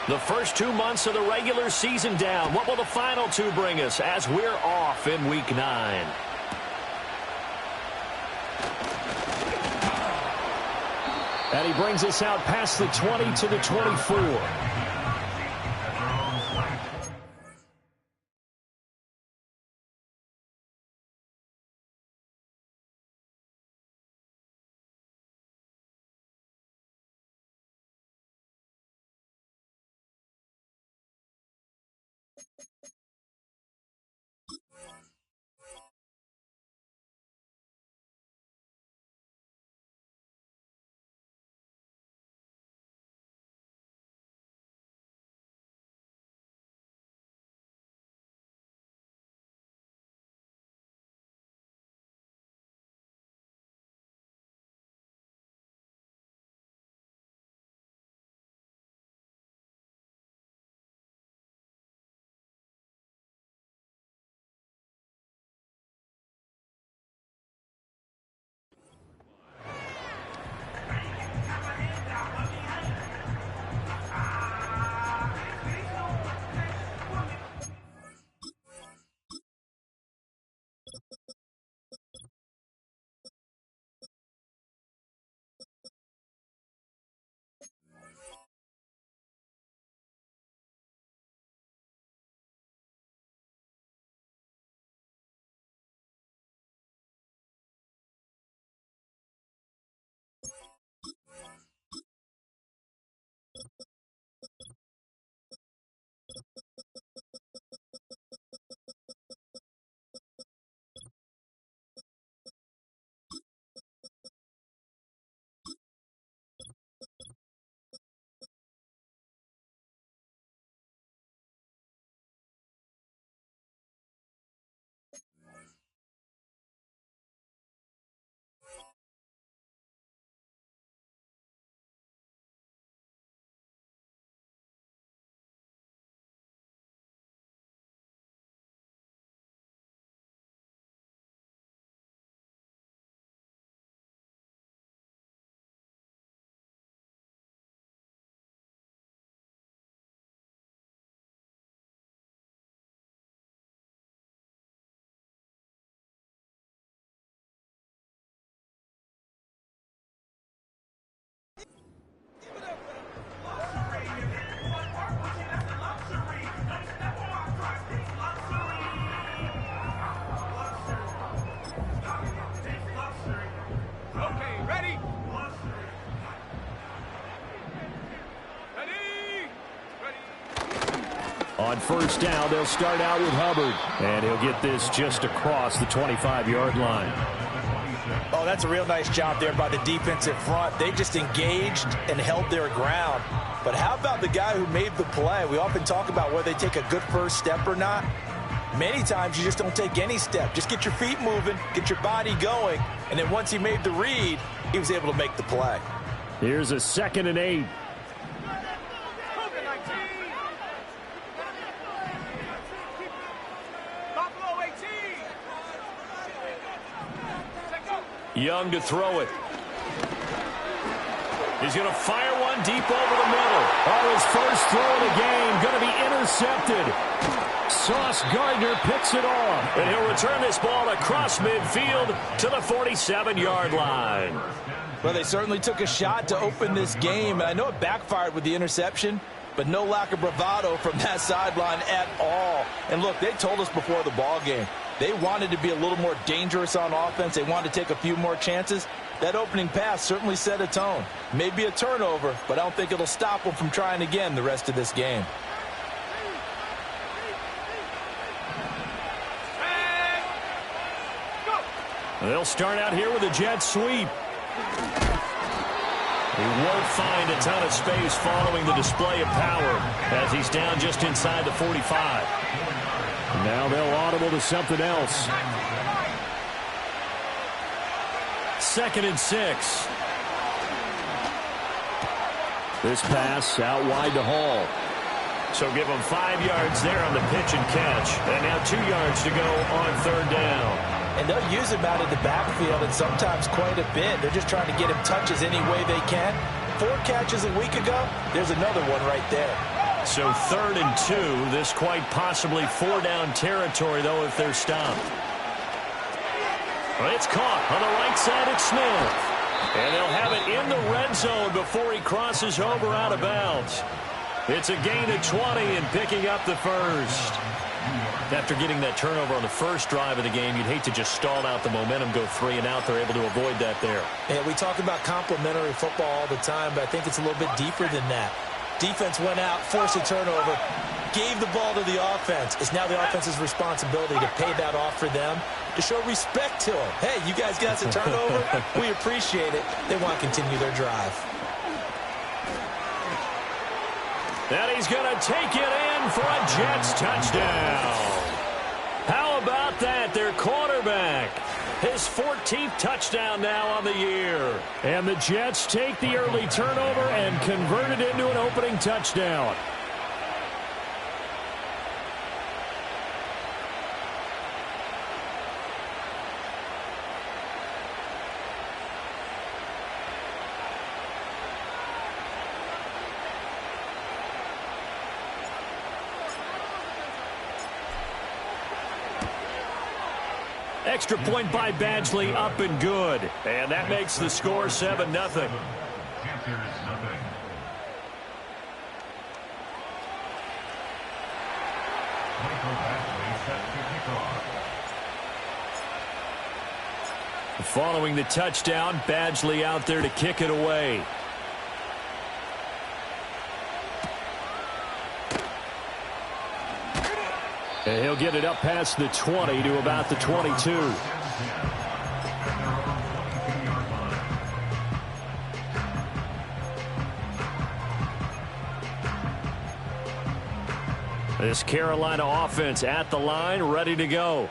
The first 2 months of the regular season down. What will the final two bring us as we're off in Week 9? And he brings us out past the 20 to the 24. On first down, they'll start out with Hubbard. And he'll get this just across the 25-yard line. Oh, that's a real nice job there by the defensive front. They just engaged and held their ground. But how about the guy who made the play? We often talk about whether they take a good first step or not. Many times you just don't take any step. Just get your feet moving, get your body going, and then once he made the read, he was able to make the play. Here's a 2nd and 8. Young to throw it. He's going to fire one deep over the middle. Oh, his first throw of the game going to be intercepted. Sauce Gardner picks it off. And he'll return this ball across midfield to the 47-yard line. Well, they certainly took a shot to open this game. And I know it backfired with the interception, but no lack of bravado from that sideline at all. And look, they told us before the ball game, they wanted to be a little more dangerous on offense. They wanted to take a few more chances. That opening pass certainly set a tone. Maybe a turnover, but I don't think it'll stop them from trying again the rest of this game. They'll start out here with a jet sweep. He won't find a ton of space following the display of power as he's down just inside the 45. Now they'll audible to something else. 2nd and 6. This pass out wide to Hall. So give him 5 yards there on the pitch and catch. And now 2 yards to go on 3rd down. And they'll use him out of the backfield and sometimes quite a bit. They're just trying to get him touches any way they can. 4 catches a week ago, there's another one right there. So 3rd and 2. This quite possibly 4-down territory, though, if they're stopped. Well, it's caught on the right side. It's Smith. And they'll have it in the red zone before he crosses over out of bounds. It's a gain of 20 and picking up the first. After getting that turnover on the first drive of the game, you'd hate to just stall out the momentum, go 3 and out. They're able to avoid that there. Yeah, we talk about complementary football all the time, but I think it's a little bit deeper than that. Defense went out, forced a turnover, gave the ball to the offense. It's now the offense's responsibility to pay that off for them, to show respect to them. Hey, you guys got us a turnover. We appreciate it. They want to continue their drive. And he's going to take it in for a Jets touchdown. How about that? Their quarterback. His 14th touchdown now on the year. And the Jets take the early turnover and convert it into an opening touchdown. Extra point by Badgley, up and good. And that makes the score 7-0. Following the touchdown, Badgley out there to kick it away. And he'll get it up past the 20 to about the 22. This Carolina offense at the line, ready to go.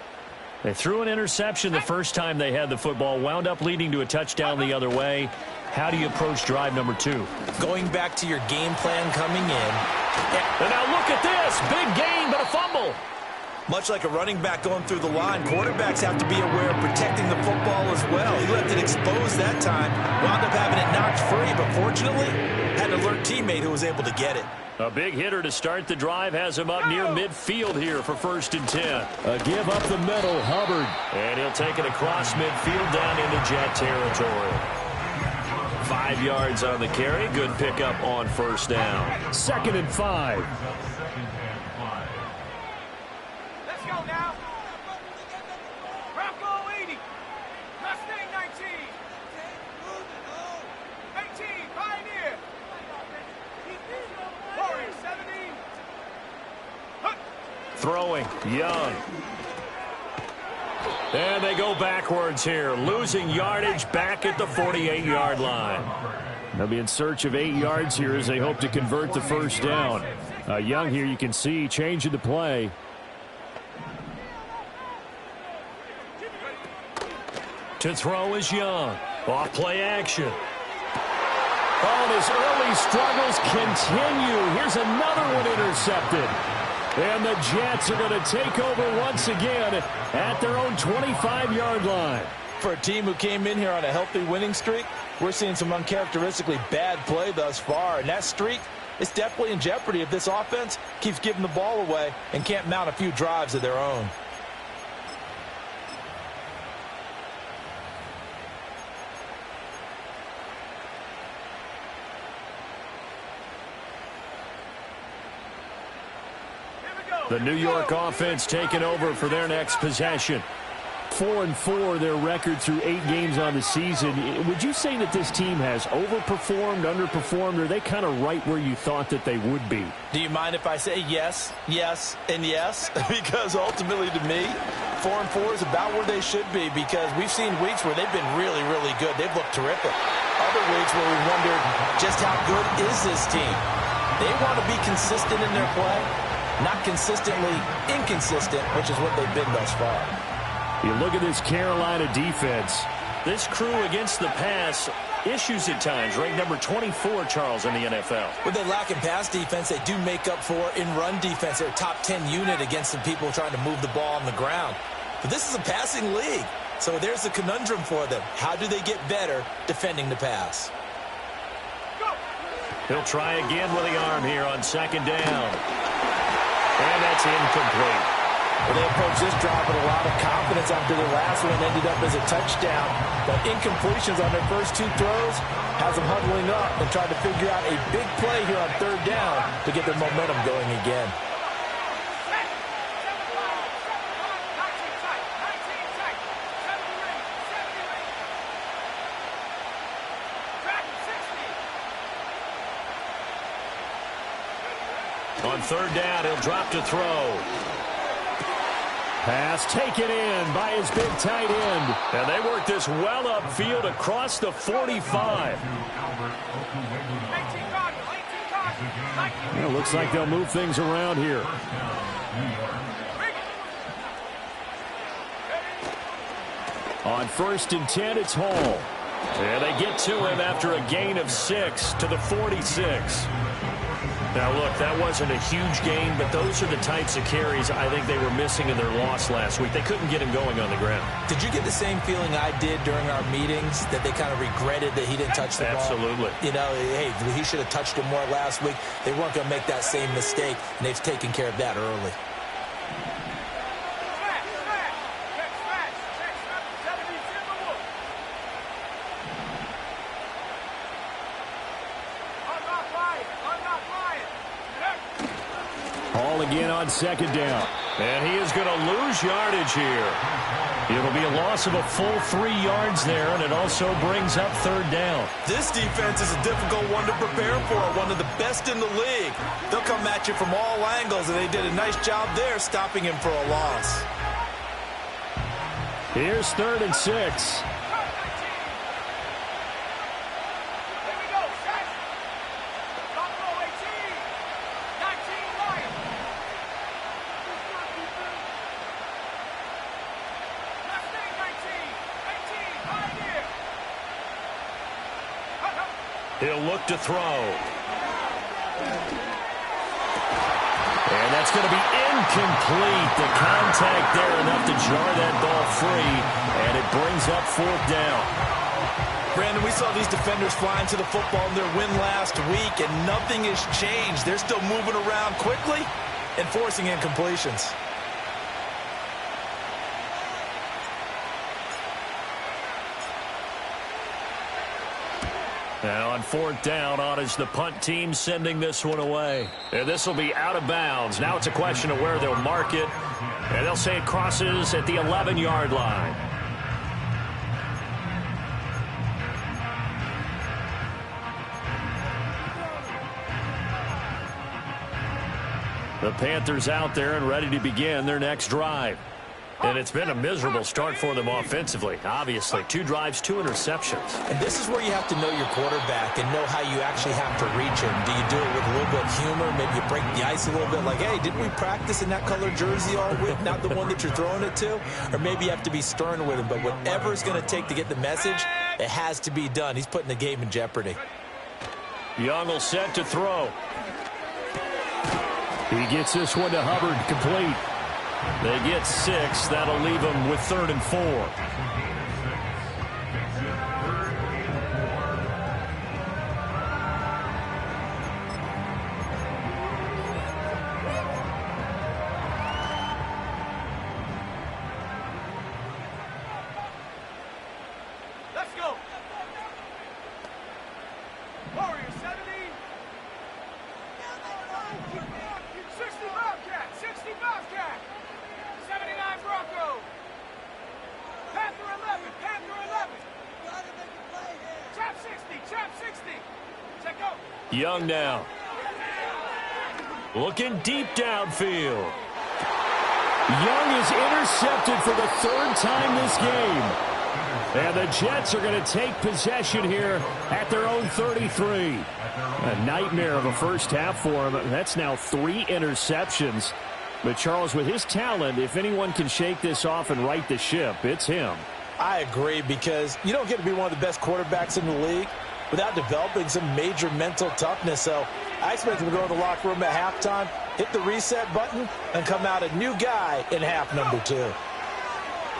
They threw an interception the first time they had the football, wound up leading to a touchdown the other way. How do you approach drive number 2? Going back to your game plan coming in. And now look at this. Big gain, but a fumble. Much like a running back going through the line, quarterbacks have to be aware of protecting the football as well. He left it exposed that time, wound up having it knocked free, but fortunately, had an alert teammate who was able to get it. A big hitter to start the drive has him up near midfield here for 1st and 10. A give up the middle, Hubbard. And he'll take it across midfield down into Jet territory. 5 yards on the carry. Good pickup on 1st down. 2nd and 5. Throwing, Young. And they go backwards here, losing yardage back at the 48-yard line. They'll be in search of 8 yards here as they hope to convert the 1st down. Young here, you can see, changing the play. To throw is Young. Off play action. Oh, his early struggles continue. Here's another one intercepted. And the Jets are going to take over once again at their own 25-yard line. For a team who came in here on a healthy winning streak, we're seeing some uncharacteristically bad play thus far. And that streak is definitely in jeopardy if this offense keeps giving the ball away and can't mount a few drives of their own. The New York offense taking over for their next possession. 4-4 their record through 8 games on the season. Would you say that this team has overperformed, underperformed, or are they kind of right where you thought that they would be? Do you mind if I say yes, yes, and yes? Because ultimately to me, 4-4 is about where they should be, because we've seen weeks where they've been really, really good. They've looked terrific. Other weeks where we wondered just how good is this team? They want to be consistent in their play, not consistently inconsistent, which is what they've been thus far. You look at this Carolina defense. This crew against the pass, issues at times. Ranked number 24, Charles, in the NFL. When they lack in pass defense, they do make up for in run defense. They're a top 10 unit against the people trying to move the ball on the ground. But this is a passing league. So there's a conundrum for them. How do they get better defending the pass? He'll try again with the arm here on second down. And that's incomplete. Well, they approached this drive with a lot of confidence after their last one ended up as a touchdown. But incompletions on their first two throws has them huddling up and trying to figure out a big play here on third down to get their momentum going again. On third down, he'll drop to throw. Pass taken in by his big tight end. And they work this well upfield across the 45. It looks like they'll move things around here. On 1st and 10, it's Hall. And they get to him after a gain of 6 to the 46. Now, look, that wasn't a huge gain, but those are the types of carries I think they were missing in their loss last week. They couldn't get him going on the ground. Did you get the same feeling I did during our meetings, that they kind of regretted that he didn't touch the ball? Absolutely. You know, hey, he should have touched him more last week. They weren't going to make that same mistake, and they've taken care of that early. Hall again on second down. And he is going to lose yardage here. It'll be a loss of a full 3 yards there, and it also brings up third down. This defense is a difficult one to prepare for, one of the best in the league. They'll come at you from all angles, and they did a nice job there stopping him for a loss. Here's 3rd and 6. He'll look to throw. And that's going to be incomplete. The contact there enough to jar that ball free, and it brings up 4th down. Brandon, we saw these defenders flying to the football in their win last week, and nothing has changed. They're still moving around quickly and forcing incompletions. Now on 4th down, on is the punt team sending this one away. And this will be out of bounds. Now it's a question of where they'll mark it. And they'll say it crosses at the 11-yard line. The Panthers out there and ready to begin their next drive. And it's been a miserable start for them offensively. Obviously, 2 drives, 2 interceptions. And this is where you have to know your quarterback and know how you actually have to reach him. Do you do it with a little bit of humor? Maybe you break the ice a little bit like, hey, didn't we practice in that color jersey all week? Not the one that you're throwing it to? Or maybe you have to be stern with him. But whatever it's going to take to get the message, it has to be done. He's putting the game in jeopardy. Young will set to throw. He gets this one to Hubbard, complete. They get 6. That'll leave them with 3rd and 4. Let's go. Warriors 70. 60 Bobcat. 60 Bobcat. 79 Bronco. Panther 11. Panther 11. Gotta make a play here. Trap 60. Trap 60. Check go. Young now. Looking deep downfield. Young is intercepted for the 3rd time this game. And the Jets are going to take possession here at their own 33. A nightmare of a first half for him. That's now 3 interceptions. But, Charles, with his talent, if anyone can shake this off and right the ship, it's him. I agree, because you don't get to be one of the best quarterbacks in the league without developing some major mental toughness. So I expect him to go in the locker room at halftime, hit the reset button, and come out a new guy in half number 2.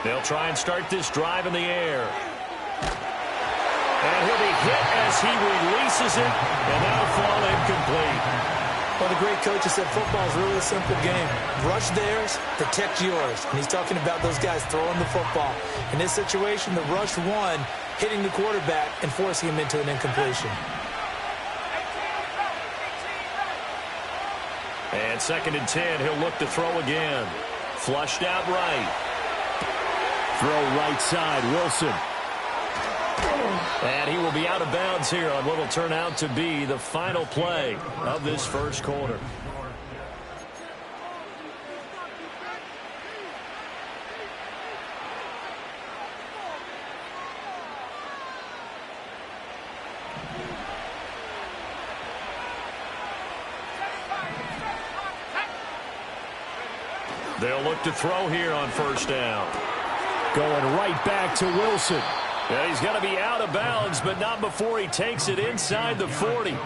They'll try and start this drive in the air. And he'll be hit as he releases it, and that'll fall incomplete. Well, the great coach has said football is really a simple game. Rush theirs, protect yours. And he's talking about those guys throwing the football. In this situation, the rush one, hitting the quarterback and forcing him into an incompletion. And 2nd and 10, he'll look to throw again. Flushed out right. Throw right side, Wilson. And he will be out of bounds here on what will turn out to be the final play of this first quarter. They'll look to throw here on 1st down. Going right back to Wilson. Yeah, he's going to be out of bounds, but not before he takes it inside the 40.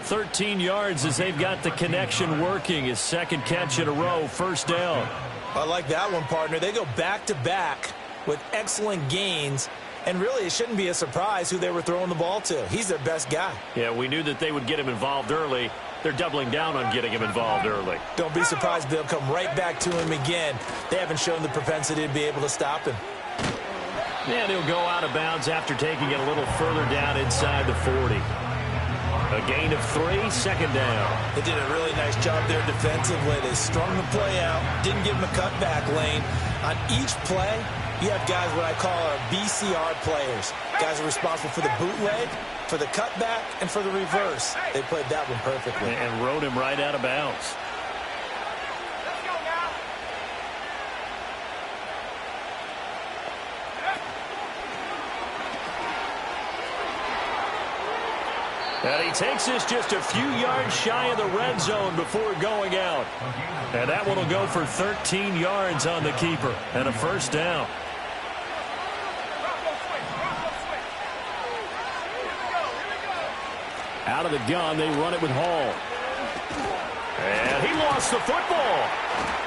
13 yards as they've got the connection working. His 2nd catch in a row, 1st down. I like that one, partner. They go back-to-back with excellent gains, and really it shouldn't be a surprise who they were throwing the ball to. He's their best guy. Yeah, we knew that they would get him involved early. They're doubling down on getting him involved early. Don't be surprised if they'll come right back to him again. They haven't shown the propensity to be able to stop him. And he'll go out of bounds after taking it a little further down inside the 40. A gain of 3, 2nd down. They did a really nice job there defensively. They strung the play out, didn't give him a cutback lane. On each play, you have guys what I call our BCR players. Guys are responsible for the bootleg, for the cutback, and for the reverse. They played that one perfectly. And rode him right out of bounds. And he takes this just a few yards shy of the red zone before going out. And that one will go for 13 yards on the keeper and a 1st down. Out of the gun, they run it with Hall. And he lost the football.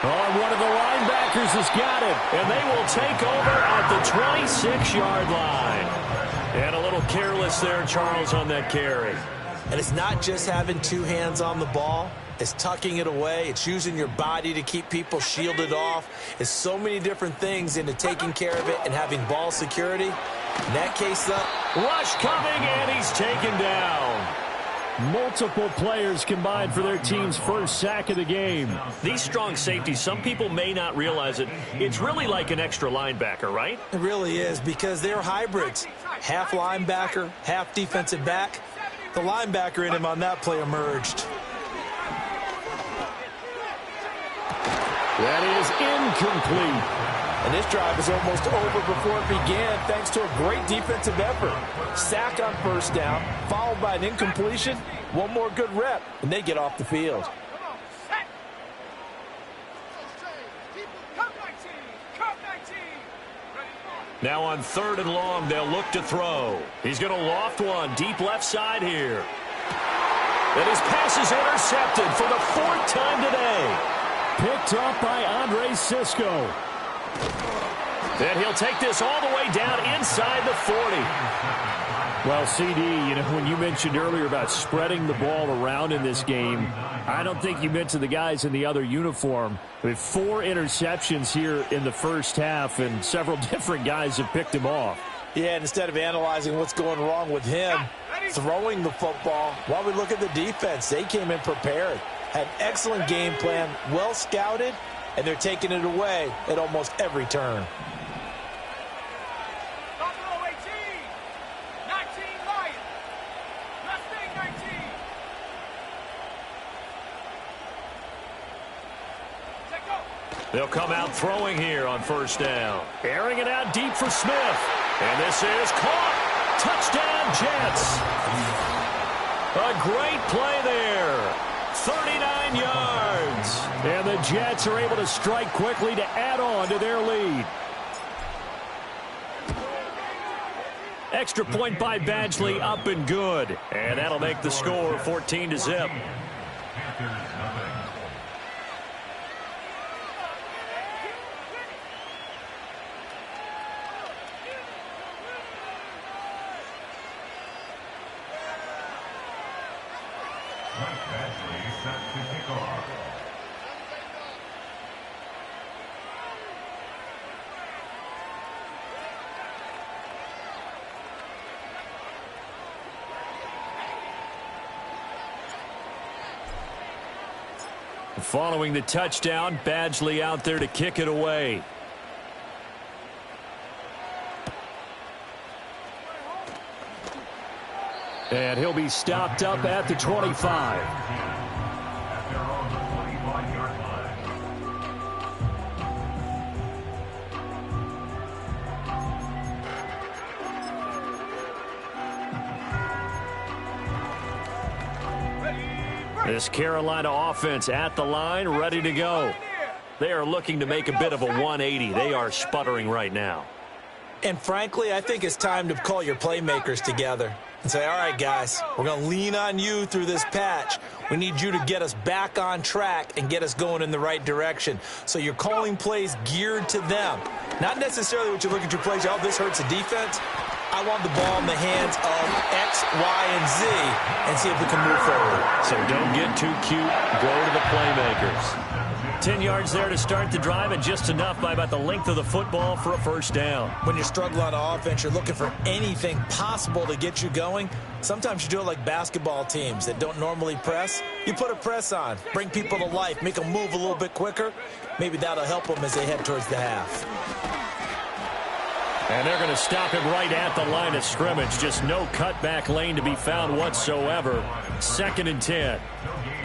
Oh, one of the linebackers has got it. And they will take over at the 26-yard line. And a little careless there, Charles, on that carry. And it's not just having 2 hands on the ball. It's tucking it away. It's using your body to keep people shielded off. It's so many different things into taking care of it and having ball security. In that case, though, rush coming, and he's taken down. Multiple players combined for their team's 1st sack of the game. These strong safeties, some people may not realize it. It's really like an extra linebacker, right? It really is, because they're hybrids. Half linebacker, half defensive back. The linebacker in him on that play emerged. That is incomplete. And this drive is almost over before it began thanks to a great defensive effort. Sack on 1st down, followed by an incompletion. One more good rep, and they get off the field. Now on 3rd and long, they'll look to throw. He's going to loft one deep left side here. And his pass is intercepted for the 4th time today. Picked up by Andre Sisco. Then he'll take this all the way down inside the 40. Well, CD, you know, when you mentioned earlier about spreading the ball around in this game, I don't think you mentioned the guys in the other uniform. With 4 interceptions here in the 1st half, and several different guys have picked him off. Yeah, and instead of analyzing what's going wrong with him, throwing the football, while we look at the defense, they came in prepared. Had excellent game plan, well scouted, and they're taking it away at almost every turn. They'll come out throwing here on 1st down. Airing it out deep for Smith. And this is caught. Touchdown, Jets. A great play there. 39 yards. And the Jets are able to strike quickly to add on to their lead. Extra point by Badgley, up and good. And that'll make the score 14-0. Following the touchdown, Badgley out there to kick it away. And he'll be stopped up at the 25. This Carolina offense at the line, ready to go. They are looking to make a bit of a 180. They are sputtering right now. And frankly, I think it's time to call your playmakers together and say, all right, guys, we're going to lean on you through this patch. We need you to get us back on track and get us going in the right direction. So you're calling plays geared to them. Not necessarily what you look at your plays, oh, this hurts the defense. I want the ball in the hands of X, Y, and Z and see if we can move forward. So don't get too cute. Go to the playmakers. 10 yards there to start the drive, and just enough by about the length of the football for a first down. When you're struggling on offense, you're looking for anything possible to get you going. Sometimes you do it like basketball teams that don't normally press. You put a press on, bring people to life, make them move a little bit quicker. Maybe that'll help them as they head towards the half. And they're going to stop him right at the line of scrimmage. Just no cutback lane to be found whatsoever. 2nd and 10.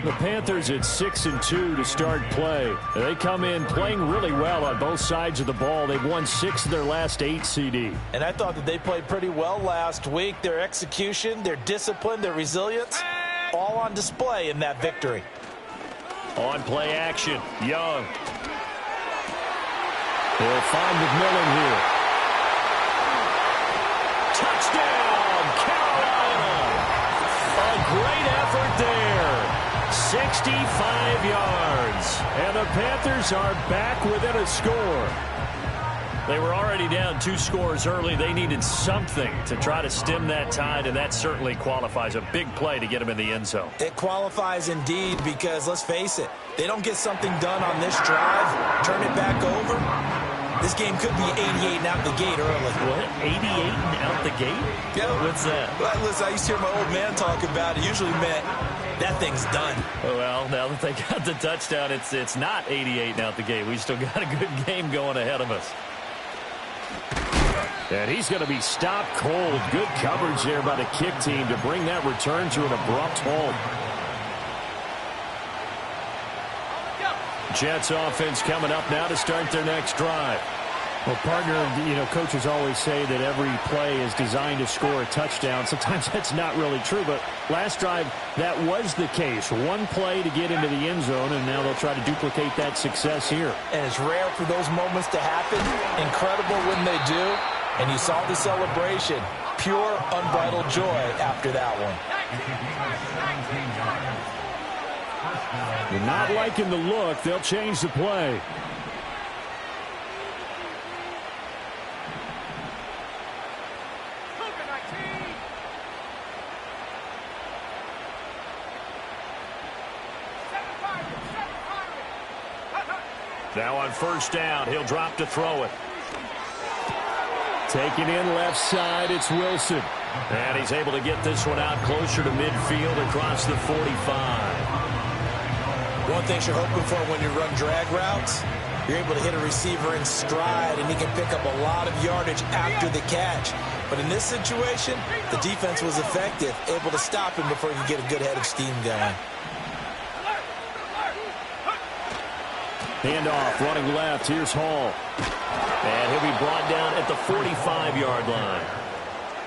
The Panthers at 6-2 to start play. They come in playing really well on both sides of the ball. They've won 6 of their last 8 CD. And I thought that they played pretty well last week. Their execution, their discipline, their resilience, all on display in that victory. On play action, Young. They'll find McMillan here. Touchdown, Carolina! A great effort there. 65 yards. And the Panthers are back within a score. They were already down 2 scores early. They needed something to try to stem that tide, and that certainly qualifies. A big play to get them in the end zone. It qualifies indeed because, let's face it, they don't get something done on this drive, turn it back over. This game could be 88 and out the gate early. What? 88 and out the gate? Yeah. What's that? Well, listen, I used to hear my old man talk about it. Usually meant that thing's done. Well, now that they got the touchdown, it's not 88 and out the gate. We still got a good game going ahead of us. And he's going to be stopped cold. Good coverage there by the kick team to bring that return to an abrupt halt. Jets offense coming up now to start their next drive. Well, partner, coaches always say that every play is designed to score a touchdown. Sometimes that's not really true, but last drive, that was the case. One play to get into the end zone, and now they'll try to duplicate that success here. And it's rare for those moments to happen. Incredible when they do. And you saw the celebration. Pure, unbridled joy after that one. You're not liking the look. They'll change the play. Now on first down, he'll drop to throw it. Taking in left side, it's Wilson. And he's able to get this one out closer to midfield across the 45. One thing you're hoping for when you run drag routes, you're able to hit a receiver in stride, and he can pick up a lot of yardage after the catch. But in this situation, the defense was effective, able to stop him before he could get a good head of steam going. Handoff, running left. Here's Hall. And he'll be brought down at the 45-yard line.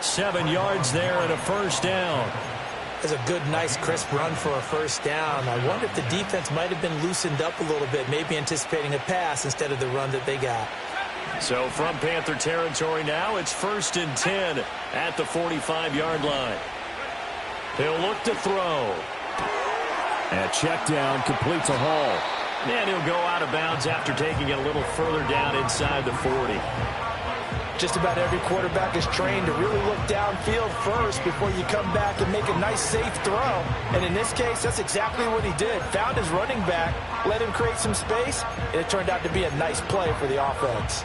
7 yards there and a first down. That's a good, nice, crisp run for a first down. I wonder if the defense might have been loosened up a little bit, maybe anticipating a pass instead of the run that they got. So from Panther territory now, it's 1st and 10 at the 45-yard line. He'll look to throw. And check down, complete to Hall. And he'll go out of bounds after taking it a little further down inside the 40. Just about every quarterback is trained to really look downfield first before you come back and make a nice, safe throw. And in this case, that's exactly what he did. Found his running back, let him create some space, and it turned out to be a nice play for the offense.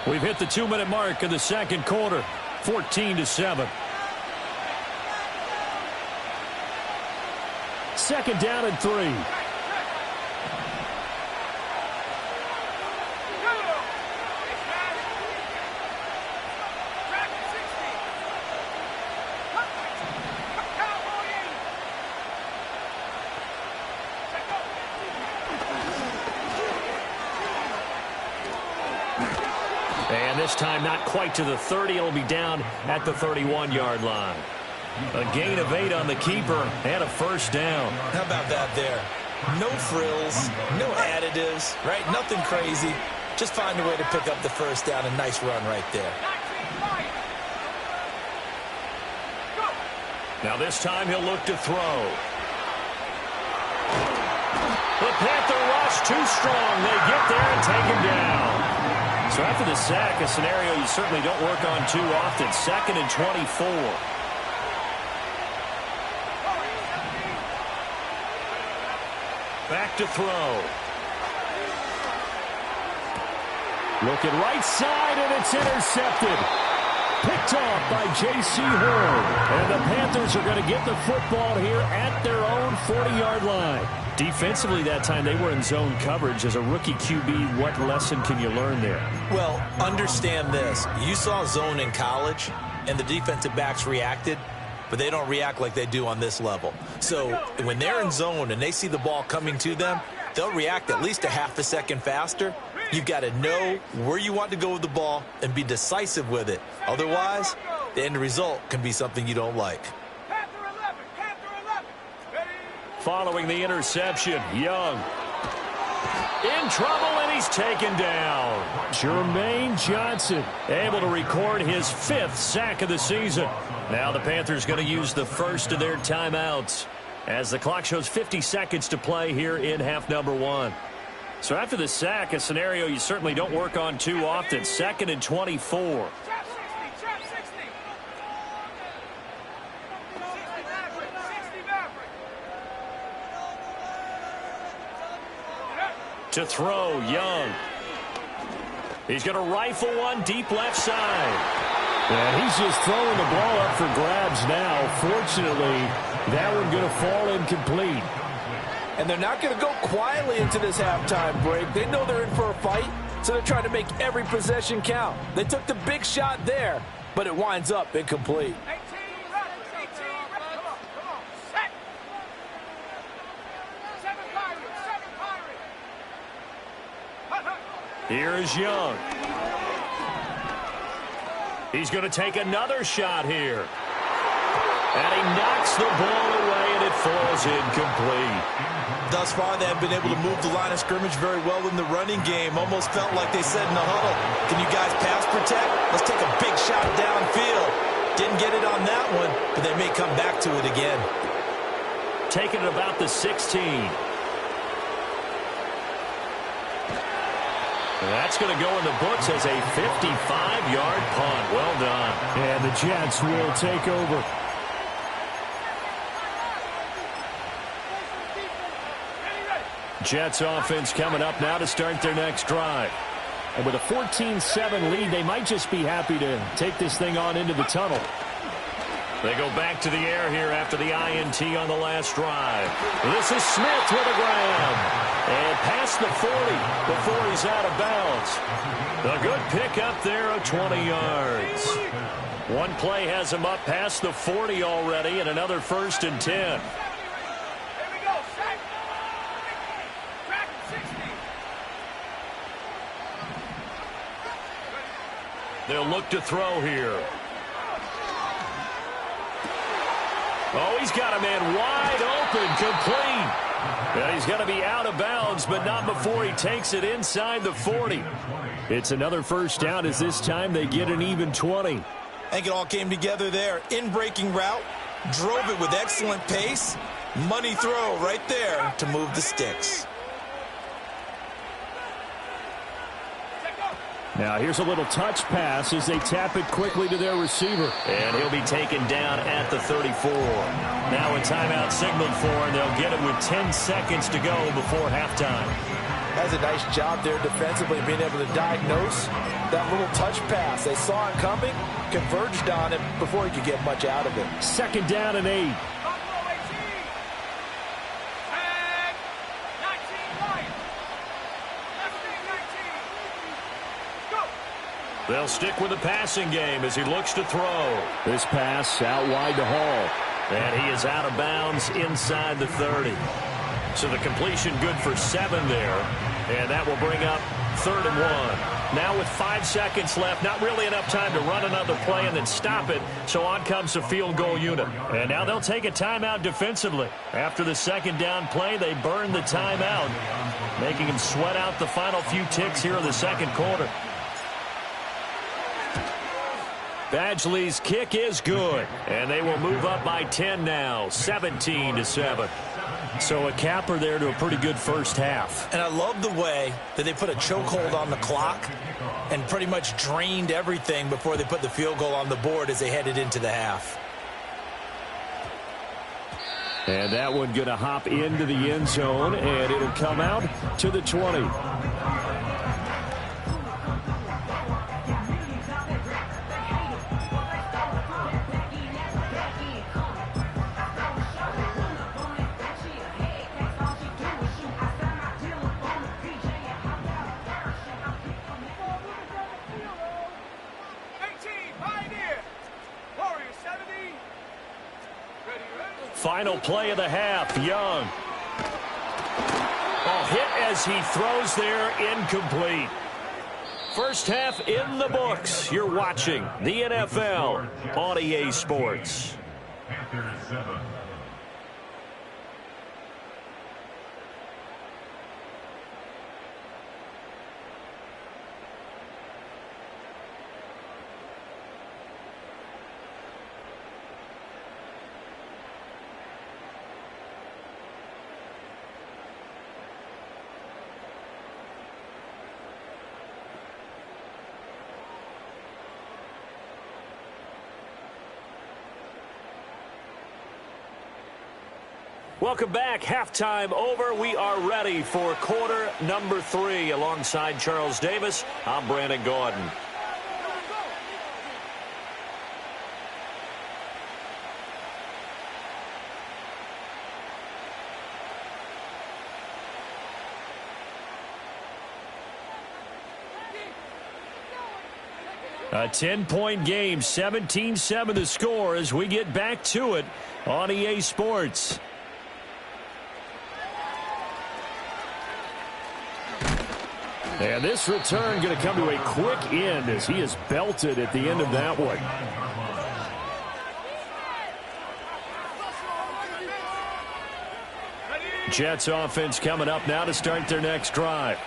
We've hit the 2-minute mark in the second quarter, 14-7. Second down and 3. And this time not quite to the 30. It'll be down at the 31-yard line. A gain of 8 on the keeper and a first down. How about that there? No frills, no additives, right? Nothing crazy. Just find a way to pick up the first down. A nice run right there. Now this time he'll look to throw. The Panther rush too strong. They get there and take him down. So after the sack, a scenario you certainly don't work on too often. Second and 24. Back to throw. Looking right side, and it's intercepted. Picked off by J.C. Horn. And the Panthers are going to get the football here at their own 40-yard line. Defensively that time, they were in zone coverage. As a rookie QB, what lesson can you learn there? Well, understand this. You saw zone in college, and the defensive backs reacted, but they don't react like they do on this level. So when they're in zone and they see the ball coming to them, they'll react at least a half a second faster. You've got to know where you want to go with the ball and be decisive with it. Otherwise, the end result can be something you don't like. Following the interception, Young in trouble, and he's taken down. Jermaine Johnson able to record his 5th sack of the season. Now the Panthers going to use the first of their timeouts as the clock shows 50 seconds to play here in half number 1. So after the sack, a scenario you certainly don't work on too often. Second and 24. To throw, Young. He's going to rifle one deep left side. And he's just throwing the ball up for grabs now. Fortunately, that one going to fall incomplete. And they're not going to go quietly into this halftime break. They know they're in for a fight, so they're trying to make every possession count. They took the big shot there, but it winds up incomplete. Here is Young. He's going to take another shot here. And he knocks the ball away, and it falls incomplete. Thus far, they have been able to move the line of scrimmage very well in the running game. Almost felt like they said in the huddle, can you guys pass protect? Let's take a big shot downfield. Didn't get it on that one, but they may come back to it again. Taking it about the 16. That's going to go in the books as a 55-yard punt. Well done. And the Jets will take over. Jets offense coming up now to start their next drive. And with a 14-7 lead, they might just be happy to take this thing on into the tunnel. They go back to the air here after the INT on the last drive. This is Smith with a grab. And past the 40 before he's out of bounds. A good pick up there of 20 yards. One play has him up past the 40 already, and another 1st and 10. They'll look to throw here. Oh, he's got a man wide open, complete. And he's going to be out of bounds, but not before he takes it inside the 40. It's another first down as this time they get an even 20. I think it all came together there. In-breaking route, Drove it with excellent pace. Money throw right there to move the sticks. Now here's a little touch pass as they tap it quickly to their receiver. And he'll be taken down at the 34. Now a timeout signaled for, and they'll get it with 10 seconds to go before halftime. Has a nice job there defensively, being able to diagnose that little touch pass. They saw it coming, converged on it before he could get much out of it. 2nd down and 8. They'll stick with the passing game as he looks to throw. This pass out wide to Hall. And he is out of bounds inside the 30. So the completion good for 7 there. And that will bring up 3rd and 1. Now with 5 seconds left, not really enough time to run another play and then stop it. So on comes the field goal unit. And now they'll take a timeout defensively. After the 2nd down play, they burn the timeout, making them sweat out the final few ticks here in the 2nd quarter. Badgley's kick is good, and they will move up by 10 now, 17-7. So a capper there to a pretty good first half. And I love the way that they put a chokehold on the clock and pretty much drained everything before they put the field goal on the board as they headed into the half. And that one going to hop into the end zone, and it'll come out to the 20. Final play of the half, Young. Oh, hit as he throws there, incomplete. First half in the books. You're watching the NFL on EA Sports. Welcome back. Halftime over. We are ready for quarter number 3. Alongside Charles Davis, I'm Brandon Gordon. A 10-point game, 17-7 the score as we get back to it on EA Sports. And this return going to come to a quick end as he is belted at the end of that one. Jets offense coming up now to start their next drive.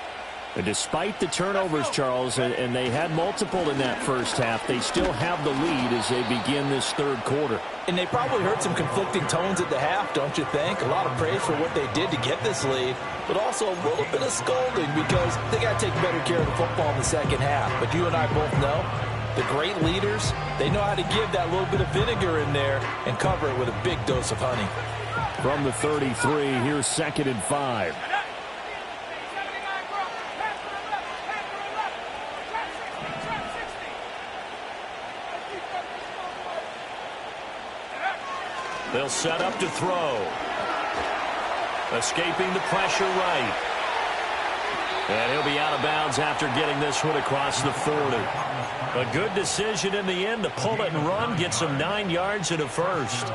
And despite the turnovers, Charles, and they had multiple in that first half, they still have the lead as they begin this 3rd quarter. And they probably heard some conflicting tones at the half, don't you think? A lot of praise for what they did to get this lead, but also a little bit of scolding because they got to take better care of the football in the 2nd half. But you and I both know the great leaders, they know how to give that little bit of vinegar in there and cover it with a big dose of honey. From the 33, here's 2nd and 5. They'll set up to throw. Escaping the pressure right. And he'll be out of bounds after getting this one across the 40. A good decision in the end to pull it and run, get some 9 yards and a first.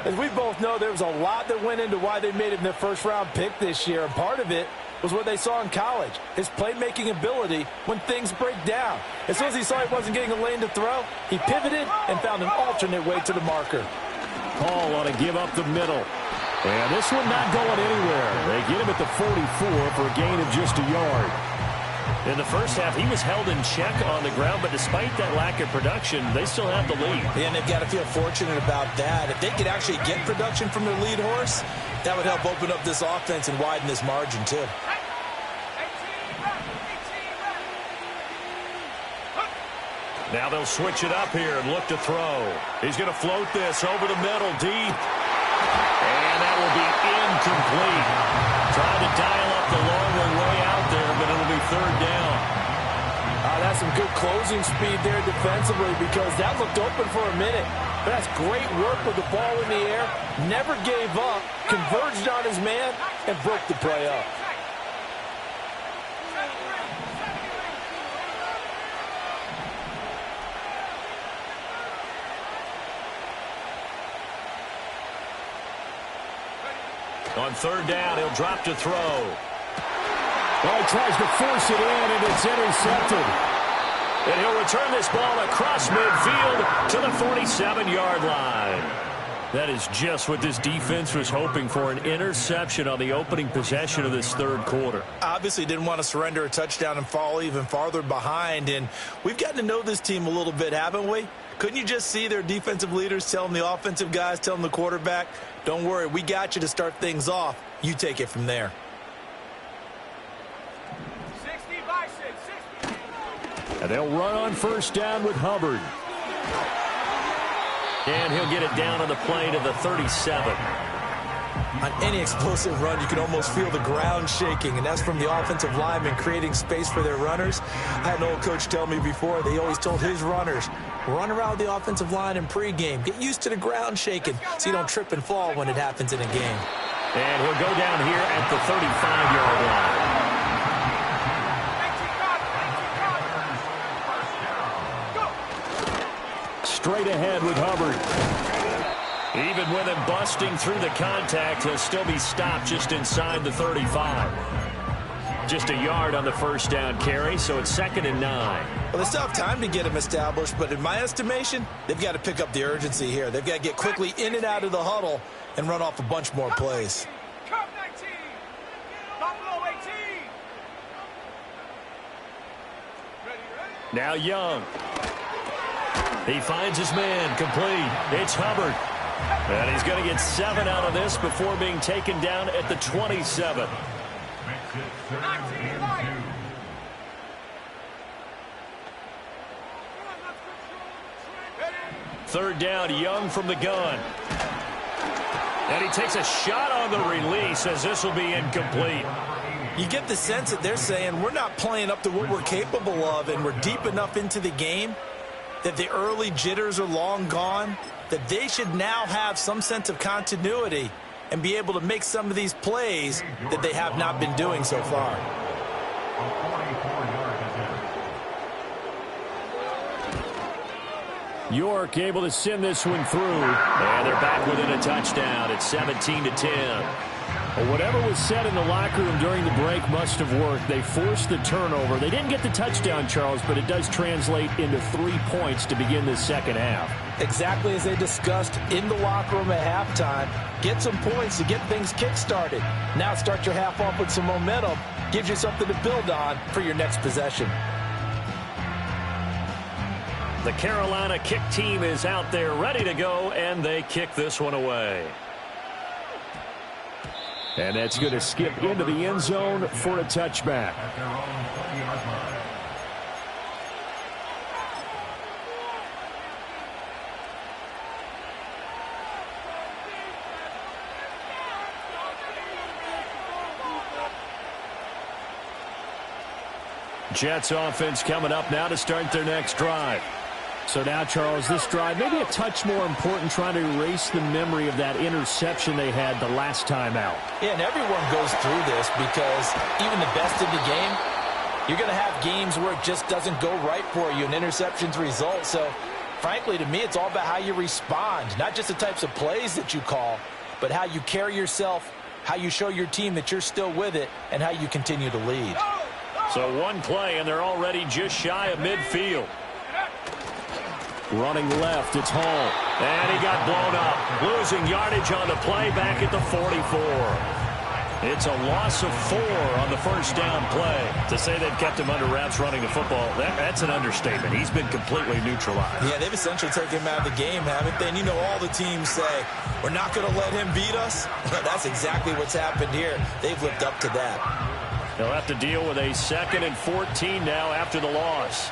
As we both know, there was a lot that went into why they made him their first-round pick this year, and part of it was what they saw in college, his playmaking ability when things break down. As soon as he saw he wasn't getting a lane to throw, he pivoted and found an alternate way to the marker. Hall on to give up the middle. And this one not going anywhere. They get him at the 44 for a gain of just a yard. In the first half, he was held in check on the ground, but despite that lack of production, they still have the lead. And they've got to feel fortunate about that. If they could actually get production from their lead horse, that would help open up this offense and widen this margin, too. Now they'll switch it up here and look to throw. He's going to float this over the middle, deep. And that will be incomplete. Trying to dial up the long one way out there, but it'll be third down. That's some good closing speed there defensively because that looked open for a minute. But that's great work with the ball in the air. Never gave up, converged on his man, and broke the play up. On third down, he'll drop to throw. Well, he tries to force it in, and it's intercepted. And he'll return this ball across midfield to the 47-yard line. That is just what this defense was hoping for, an interception on the opening possession of this third quarter. Obviously didn't want to surrender a touchdown and fall even farther behind. And we've gotten to know this team a little bit, haven't we? Couldn't you just see their defensive leaders telling the offensive guys, telling the quarterback, don't worry, we got you to start things off. You take it from there. 60 by 6, 60. And they'll run on first down with Hubbard. And he'll get it down on the play to the 37. On any explosive run, you can almost feel the ground shaking, and that's from the offensive linemen creating space for their runners. I had an old coach tell me before, they always told his runners, run around the offensive line in pregame. Get used to the ground shaking so you don't trip and fall when it happens in a game. And he'll go down here at the 35-yard line. Straight ahead with Hubbard. Even with him busting through the contact, he'll still be stopped just inside the 35. Just a yard on the first down carry, so it's 2nd and 9. Well, they still have time to get him established, but in my estimation, they've got to pick up the urgency here. They've got to get quickly in and out of the huddle and run off a bunch more plays. Cup 19. Buffalo 18. Ready? Now Young. He finds his man, complete. It's Hubbard. And he's going to get 7 out of this before being taken down at the 27. 19 light. Third down, Young from the gun. And he takes a shot on the release as this will be incomplete. You get the sense that they're saying we're not playing up to what we're capable of, and we're deep enough into the game that the early jitters are long gone, that they should now have some sense of continuity and be able to make some of these plays that they have not been doing so far. York able to send this one through. And they're back within a touchdown. It's 17-10. Well, whatever was said in the locker room during the break must have worked. They forced the turnover. They didn't get the touchdown, Charles, but it does translate into 3 points to begin this second half. Exactly as they discussed in the locker room at halftime. Get some points to get things kick-started. Now start your half off with some momentum. Gives you something to build on for your next possession. The Carolina kick team is out there ready to go, and they kick this one away. And that's going to skip into the end zone for a touchback. Jets offense coming up now to start their next drive. So now, Charles, this drive maybe a touch more important, trying to erase the memory of that interception they had the last time out. Yeah, and everyone goes through this because even the best in the game, you're going to have games where it just doesn't go right for you and interceptions result. So, frankly, to me, it's all about how you respond, not just the types of plays that you call, but how you carry yourself, how you show your team that you're still with it, and how you continue to lead. So one play, and they're already just shy of midfield. Running left, it's Hall. And he got blown up. Losing yardage on the play back at the 44. It's a loss of 4 on the first down play. To say they've kept him under wraps running the football, that's an understatement. He's been completely neutralized. Yeah, they've essentially taken him out of the game, haven't they? And you know all the teams say, we're not going to let him beat us. That's exactly what's happened here. They've lived up to that. They'll have to deal with a 2nd and 14 now after the loss.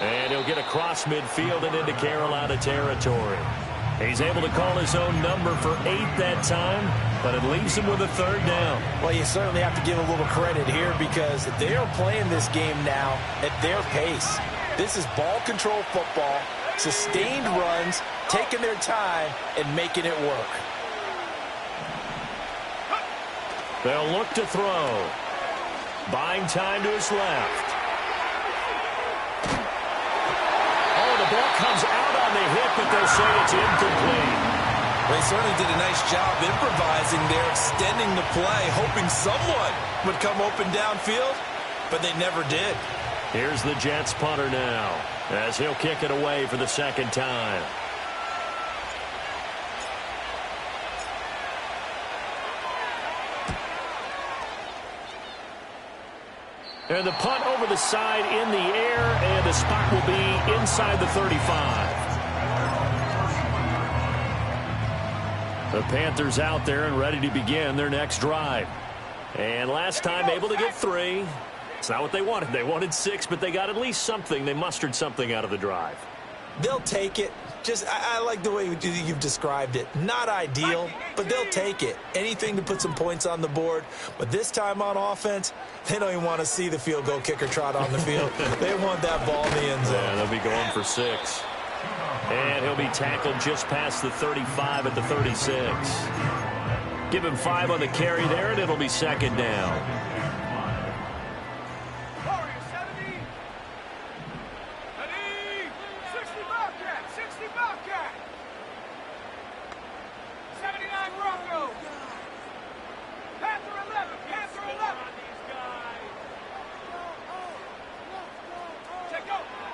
And he'll get across midfield and into Carolina territory. He's able to call his own number for 8 that time, but it leaves him with a 3rd down. Well, you certainly have to give a little credit here because they are playing this game now at their pace. This is ball control football, sustained runs, taking their time, and making it work. They'll look to throw. Buying time to his left. The ball comes out on the hit, but they'll say it's incomplete. They certainly did a nice job improvising there, extending the play, hoping someone would come open downfield, but they never did. Here's the Jets punter now, as he'll kick it away for the 2nd time. And the punt over the side in the air, and the spot will be inside the 35. The Panthers out there and ready to begin their next drive. And last time able to get 3. It's not what they wanted. They wanted 6, but they got at least something. They mustered something out of the drive. They'll take it. I like the way you've described it. Not ideal, but they'll take it. Anything to put some points on the board. But this time on offense, they don't even want to see the field goal kicker trot on the field. They want that ball in the end zone. Yeah, they'll be going for 6. And he'll be tackled just past the 35 at the 36. Give him 5 on the carry there, and it'll be 2nd down.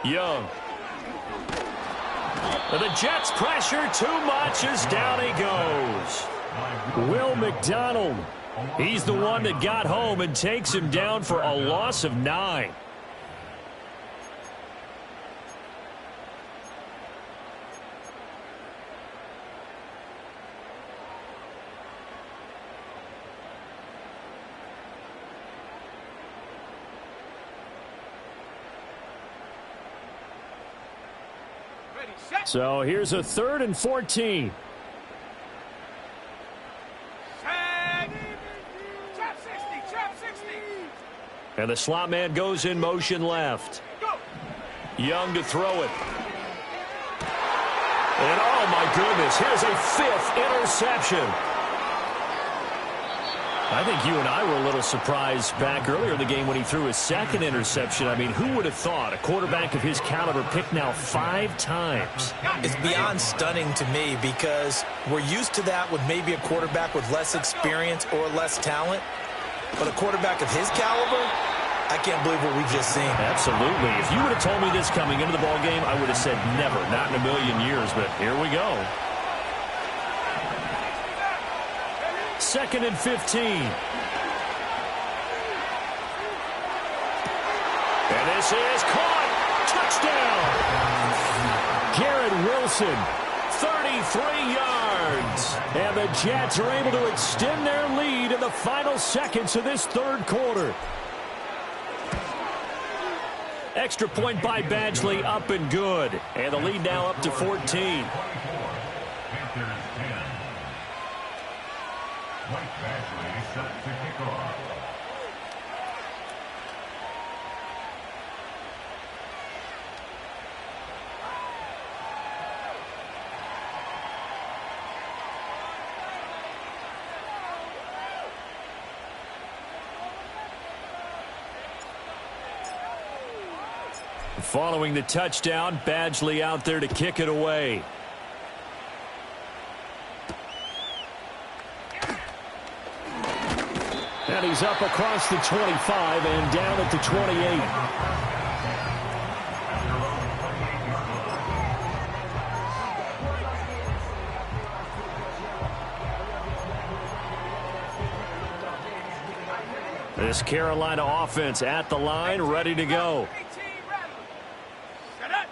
Young. The Jets pressure too much as down he goes. Will McDonald. He's the one that got home and takes him down for a loss of 9. So here's a 3rd and 14. And the slot man goes in motion left. Young to throw it. And oh my goodness, here's a 5th interception. I think you and I were a little surprised back earlier in the game when he threw his 2nd interception. I mean, who would have thought a quarterback of his caliber picked now 5 times? It's beyond stunning to me because we're used to that with maybe a quarterback with less experience or less talent. But a quarterback of his caliber, I can't believe what we've just seen. Absolutely. If you would have told me this coming into the ballgame, I would have said never, not in a million years. But here we go. 2nd and 15. And this is caught. Touchdown. Garrett Wilson, 33 yards. And the Jets are able to extend their lead in the final seconds of this 3rd quarter. Extra point by Badgley, up and good. And the lead now up to 14. Following the touchdown, Badgley out there to kick it away. And he's up across the 25 and down at the 28. This Carolina offense at the line, ready to go. Set up.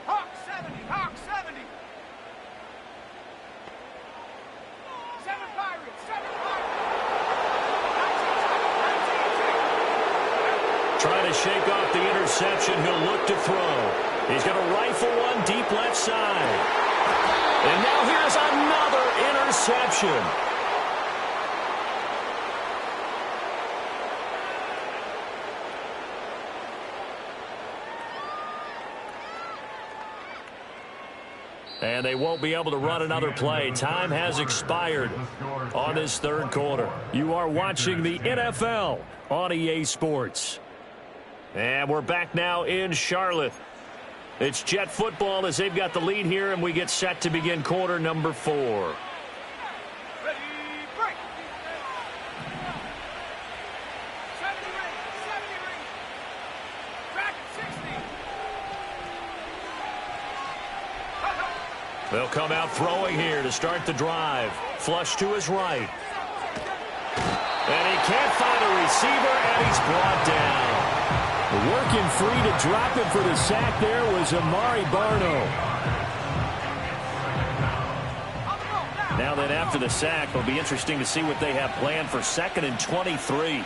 Hawk 70, Hawk 70. 7 Pirates, 7 Pirates. Trying to shake off the interception. He'll look to throw. He's going to rifle one deep left side. And now here's another interception. And they won't be able to run another play. Time has expired on this third quarter. You are watching the NFL on EA Sports. And we're back now in Charlotte. It's Jet football as they've got the lead here, and we get set to begin quarter number 4. Ready, break. 70 ring, 70 ring. Back at 60. They'll come out throwing here to start the drive. Flush to his right. And he can't find a receiver, and he's brought down. Working free to drop him for the sack there was Amari Barno. Now then, after the sack, it'll be interesting to see what they have planned for 2nd and 23.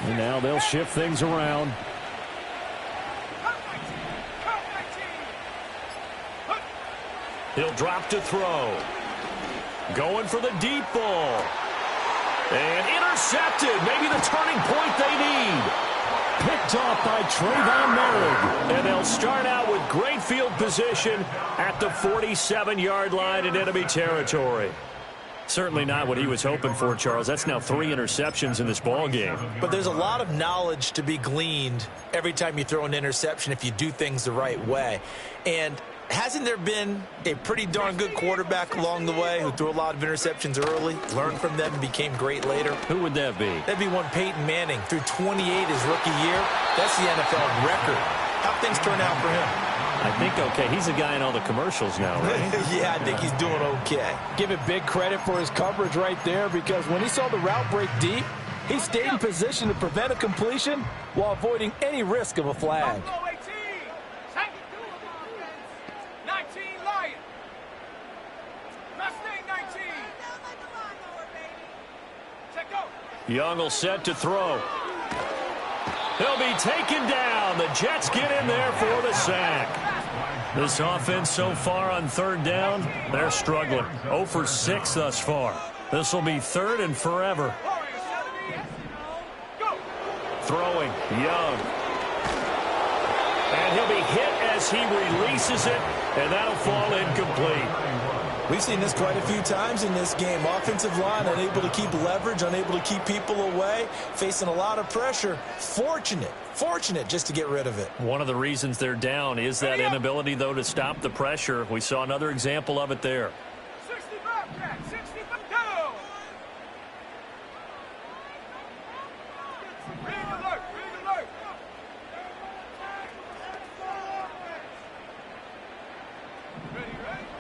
And now they'll shift things around. He'll drop to throw. Going for the deep ball. And intercepted. Maybe the turning point they need. Picked off by Trayvon Merrick. And they'll start out with great field position at the 47-yard line in enemy territory. Certainly not what he was hoping for, Charles. That's now 3 interceptions in this ball game. But there's a lot of knowledge to be gleaned every time you throw an interception if you do things the right way. And hasn't there been a pretty darn good quarterback along the way who threw a lot of interceptions early, learned from them, and became great later? Who would that be? That'd be one Peyton Manning. Threw 28 his rookie year. That's the NFL record. How'd things turn out for him? I think okay. He's a guy in all the commercials now, right? Yeah, I think he's doing okay. Give it big credit for his coverage right there, because when he saw the route break deep, he stayed in position to prevent a completion while avoiding any risk of a flag. 19 Lion. Mustang 19. Check go. Young will set to throw. He'll be taken down. The Jets get in there for the sack. This offense so far on 3rd down, they're struggling. 0 for 6 thus far. This will be 3rd and forever. Throwing, Young. And he'll be hit as he releases it, and that'll fall incomplete. We've seen this quite a few times in this game. Offensive line unable to keep leverage, unable to keep people away, facing a lot of pressure. Fortunate just to get rid of it. One of the reasons they're down is that inability, though, to stop the pressure. We saw another example of it there. 65 cat, 65 down. Ring alert, ring alert.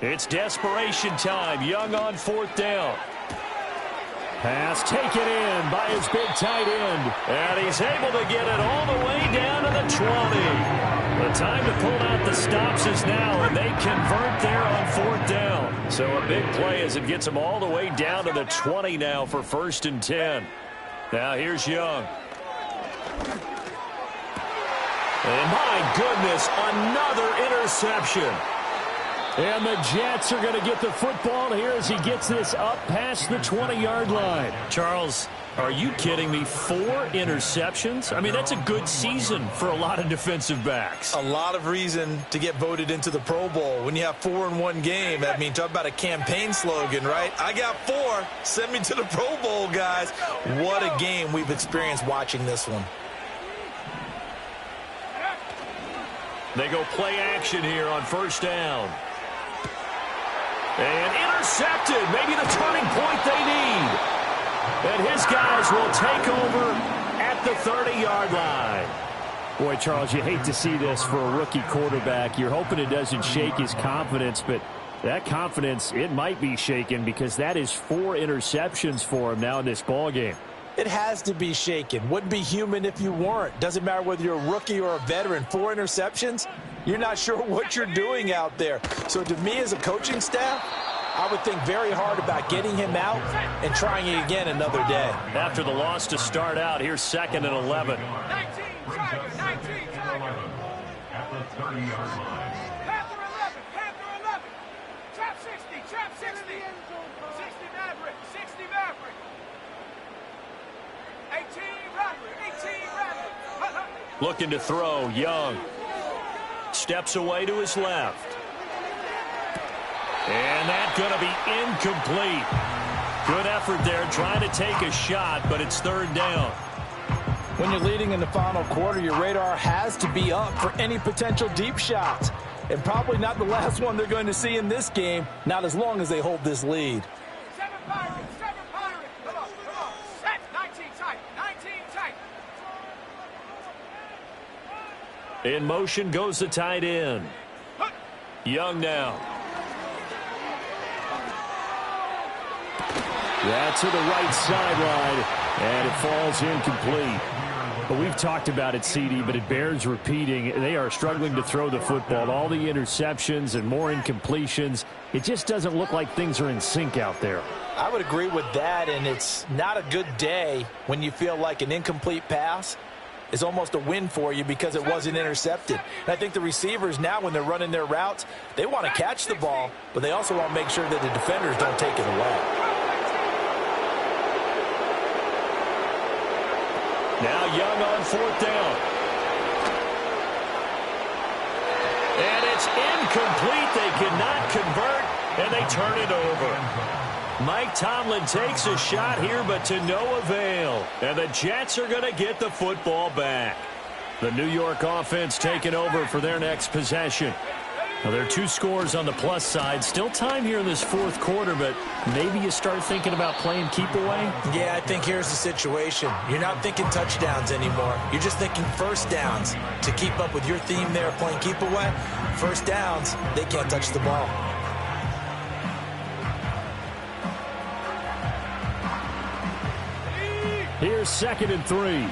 It's desperation time. Young on 4th down. Pass taken in by his big tight end. And he's able to get it all the way down to the 20. The time to pull out the stops is now, and they convert there on 4th down. So a big play as it gets them all the way down to the 20 now for 1st and 10. Now here's Young. And my goodness, another interception. And the Jets are going to get the football here as he gets this up past the 20-yard line. Charles, are you kidding me? 4 interceptions? I mean, that's a good season for a lot of defensive backs. A lot of reason to get voted into the Pro Bowl. When you have 4 in one game, I mean, talk about a campaign slogan, right? I got 4. Send me to the Pro Bowl, guys. What a game we've experienced watching this one. They go play action here on 1st down. And intercepted. Maybe the turning point they need. And his guys will take over at the 30-yard line. Boy, Charles, you hate to see this for a rookie quarterback. You're hoping it doesn't shake his confidence, but that confidence, it might be shaken because that is 4 interceptions for him now in this ballgame. It has to be shaken. Wouldn't be human if you weren't. Doesn't matter whether you're a rookie or a veteran. 4 interceptions, you're not sure what you're doing out there. So to me as a coaching staff, I would think very hard about getting him out and trying it again another day. After the loss to start out, here's 2nd and 11. 19 Tiger, 19 Tiger. At the 30-yard line. Panther 11, Panther 11. Trap 60, trap 60. 60 Maverick, 60 Maverick. 18 Rattler, 18 Rattler. Looking to throw, Young. Steps away to his left. And that's going to be incomplete. Good effort there trying to take a shot, but it's 3rd down. When you're leading in the final quarter, your radar has to be up for any potential deep shots. And probably not the last one they're going to see in this game, not as long as they hold this lead. 7 Pirates, 7 Pirates. Come on, come on. Set, 19 tight, 19 tight. In motion goes the tight end. Young now. That's to the right sideline, and it falls incomplete. But we've talked about it, CD, but it bears repeating. They are struggling to throw the football. All the interceptions and more incompletions. It just doesn't look like things are in sync out there. I would agree with that, and it's not a good day when you feel like an incomplete pass is almost a win for you because it wasn't intercepted. And I think the receivers now, when they're running their routes, they want to catch the ball, but they also want to make sure that the defenders don't take it away. Now Young on 4th down. And it's incomplete. They cannot convert, and they turn it over. Mike Tomlin takes a shot here, but to no avail. And the Jets are going to get the football back. The New York offense taking over for their next possession. Now, there are 2 scores on the plus side. Still time here in this 4th quarter, but maybe you start thinking about playing keep away? Yeah, I think here's the situation. You're not thinking touchdowns anymore. You're just thinking first downs. To keep up with your theme there, playing keep away, first downs, they can't touch the ball. Here's 2nd and 3.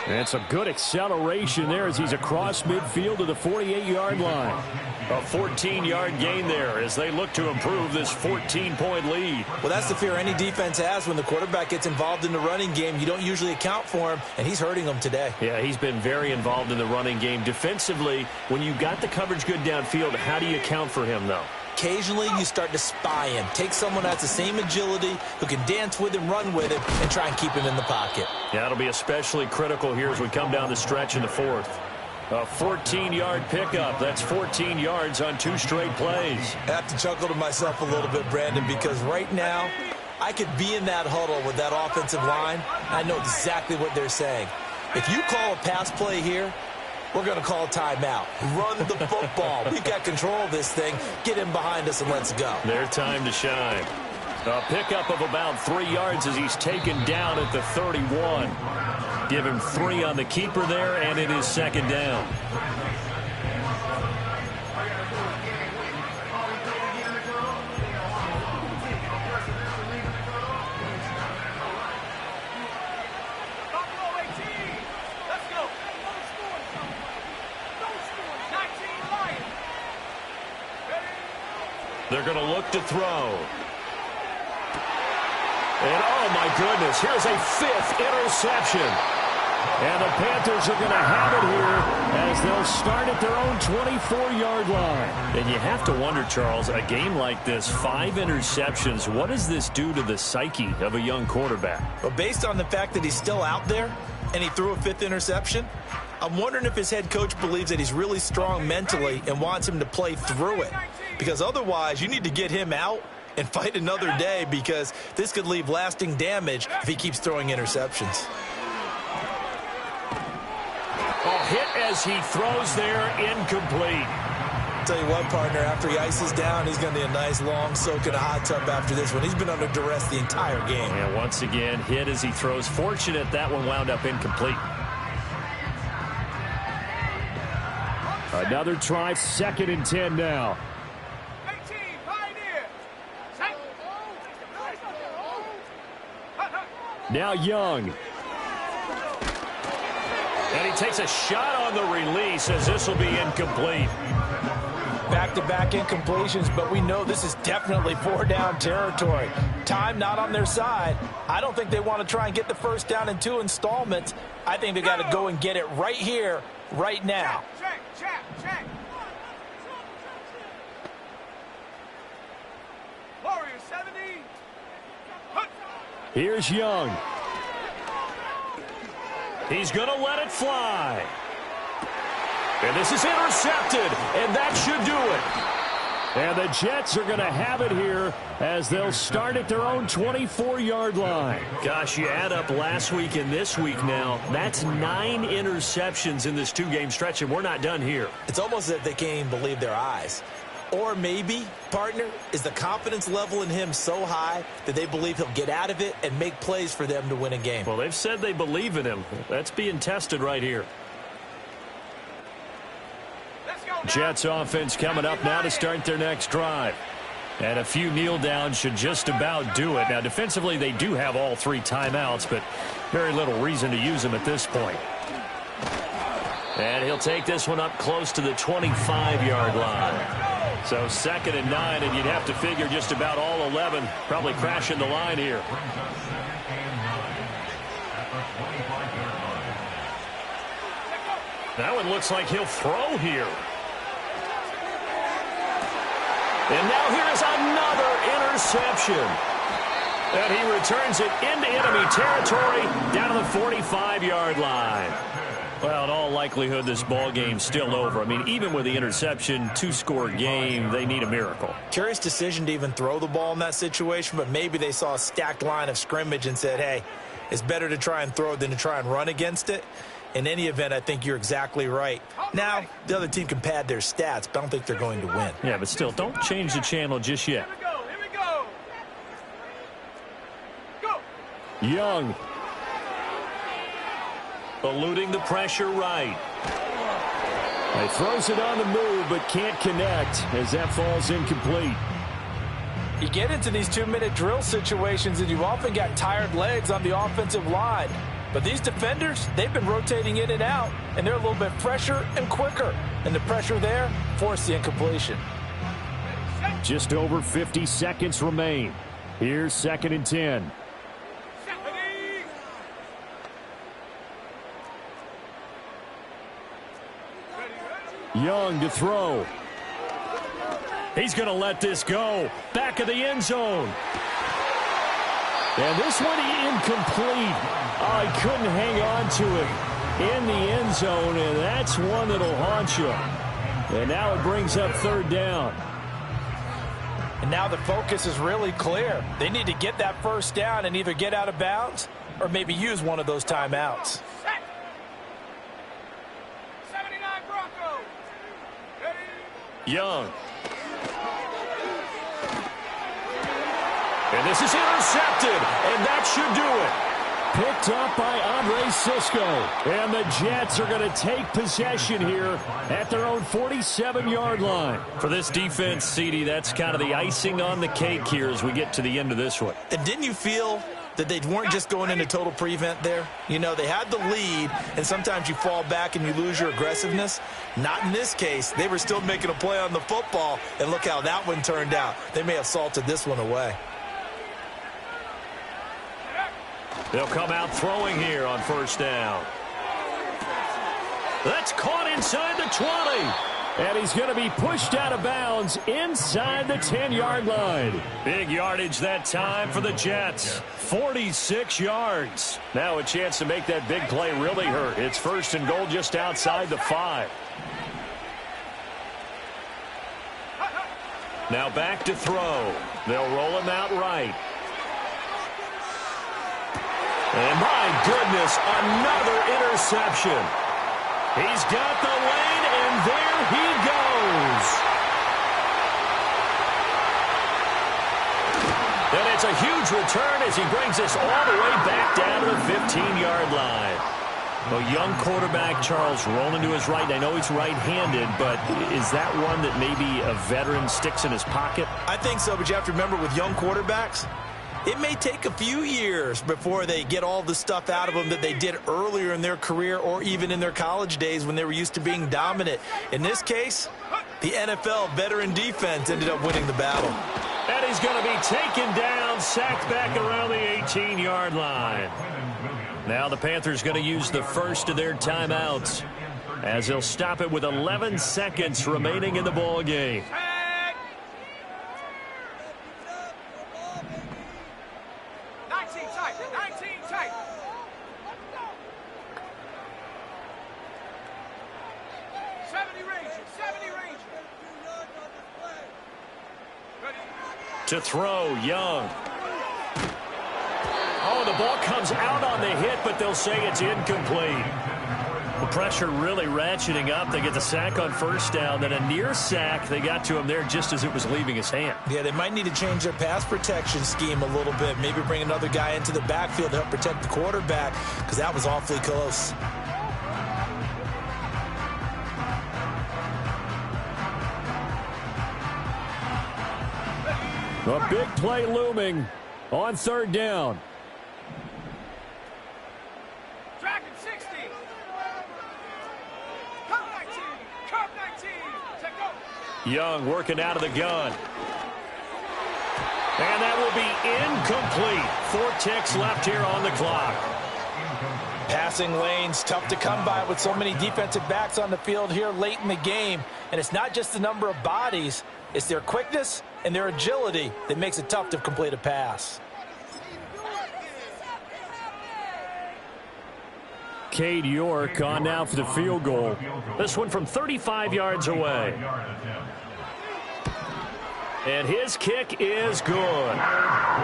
That's a good acceleration there as he's across midfield to the 48-yard line. A 14-yard gain there as they look to improve this 14-point lead. Well, that's the fear any defense has when the quarterback gets involved in the running game. You don't usually account for him, and he's hurting them today. Yeah, he's been very involved in the running game. Defensively, when you've got the coverage good downfield, how do you account for him, though? Occasionally, you start to spy him. Take someone that has the same agility, who can dance with him, run with him, and try and keep him in the pocket. Yeah, it'll be especially critical here as we come down the stretch in the 4th. A 14-yard pickup. That's 14 yards on 2 straight plays. I have to chuckle to myself a little bit, Brandon, because right now, I could be in that huddle with that offensive line. I know exactly what they're saying. If you call a pass play here, we're going to call a timeout. Run the football. We've got control of this thing. Get him behind us and let's go. Their time to shine. A pickup of about 3 yards as he's taken down at the 31. Give him 3 on the keeper there, and it is 2nd down. They're going to look to throw. And, oh, my goodness, here's a 5th interception. And the Panthers are going to have it here as they'll start at their own 24-yard line. And you have to wonder, Charles, a game like this, 5 interceptions, what does this do to the psyche of a young quarterback? Well, based on the fact that he's still out there and he threw a 5th interception, I'm wondering if his head coach believes that he's really strong mentally and wants him to play through it. Because otherwise, you need to get him out and fight another day, because this could leave lasting damage if he keeps throwing interceptions. A hit as he throws there, incomplete. tell you what, partner, after he ices down, he's going to need a nice long soak in a hot tub after this one. He's been under duress the entire game. And once again, hit as he throws. Fortunate that one wound up incomplete. Another try, 2nd and 10 now. 18, Pioneer. Set. Now Young. And he takes a shot on the release as this will be incomplete. Back-to-back incompletions, but we know this is definitely 4-down territory. Time not on their side. I don't think they want to try and get the first down in 2 installments. I think they got to go and get it right here, right now. Check. Warrior 70. Here's Young. He's going to let it fly. And this is intercepted, and that should do it. And the Jets are going to have it here as they'll start at their own 24-yard line. Gosh, you add up last week and this week now, that's 9 interceptions in this 2-game stretch, and we're not done here. It's almost as if they can't even believe their eyes. Or maybe, partner, is the confidence level in him so high that they believe he'll get out of it and make plays for them to win a game. Well, they've said they believe in him. That's being tested right here. Jets offense coming up now to start their next drive. And a few kneel downs should just about do it. Now, defensively, they do have all 3 timeouts, but very little reason to use them at this point. And he'll take this one up close to the 25-yard line. So 2nd and 9, and you'd have to figure just about all 11 probably crashing the line here. That one looks like he'll throw here. And now here's another interception. And he returns it into enemy territory down to the 45-yard line. Well, in all likelihood, this ball game's still over. I mean, even with the interception, 2-score game, they need a miracle. Curious decision to even throw the ball in that situation, but maybe they saw a stacked line of scrimmage and said, hey, it's better to try and throw than to try and run against it. In any event, I think you're exactly right. Now, the other team can pad their stats, but I don't think they're going to win. Yeah, but still, don't change the channel just yet. Here we go. Go. Young. Eluding the pressure right. He throws it on the move, but can't connect as that falls incomplete. You get into these 2-minute drill situations, and you've often got tired legs on the offensive line. But these defenders, they've been rotating in and out, and they're a little bit fresher and quicker. And the pressure there forced the incompletion. Just over 50 seconds remain. Here's 2nd and 10. Young to throw. He's going to let this go. Back of the end zone. And this one incomplete. Oh, he couldn't hang on to it in the end zone, and that's one that'll haunt you. And now it brings up 3rd down. And now the focus is really clear. They need to get that first down and either get out of bounds or maybe use one of those timeouts. 79 Broncos. Young. And this is intercepted, and that should do it. Picked up by Andre Sisco. And the Jets are going to take possession here at their own 47-yard line. For this defense, CD, that's kind of the icing on the cake here as we get to the end of this one. And didn't you feel that they weren't just going into total prevent there? You know, they had the lead, and sometimes you fall back and you lose your aggressiveness. Not in this case. They were still making a play on the football, and look how that one turned out. They may have salted this one away. They'll come out throwing here on 1st down. That's caught inside the 20. And he's going to be pushed out of bounds inside the 10-yard line. Big yardage that time for the Jets. 46 yards. Now a chance to make that big play really hurt. It's 1st and goal just outside the 5. Now back to throw. They'll roll him out right. And my goodness, another interception. He's got the lane, and there he goes. goes. And it's a huge return as he brings us all the way back down to the 15-yard line. A young quarterback, Charles, rolling to his right. I know he's right-handed, but is that one that maybe a veteran sticks in his pocket? I think so, but you have to remember with young quarterbacks, it may take a few years before they get all the stuff out of them that they did earlier in their career or even in their college days when they were used to being dominant. In this case, the NFL veteran defense ended up winning the battle. And he's going to be taken down, sacked back around the 18-yard line. Now the Panthers going to use the first of their timeouts as they'll stop it with 11 seconds remaining in the ball game. 19 tight, 19 tight. To throw, Young. Oh, the ball comes out on the hit, but they'll say it's incomplete. The pressure really ratcheting up. They get the sack on first down, then a near sack. They got to him there just as it was leaving his hand. Yeah, they might need to change their pass protection scheme a little bit. Maybe bring another guy into the backfield to help protect the quarterback, because that was awfully close. A big play looming on third down. Dragon 60. Cup 19. Cup 19. Take go. Young working out of the gun. And that will be incomplete. 4 ticks left here on the clock. Passing lanes, tough to come by with so many defensive backs on the field here late in the game. And it's not just the number of bodies, it's their quickness and their agility that makes it tough to complete a pass. Cade York on now for the field goal. This one from 35 yards away. And his kick is good.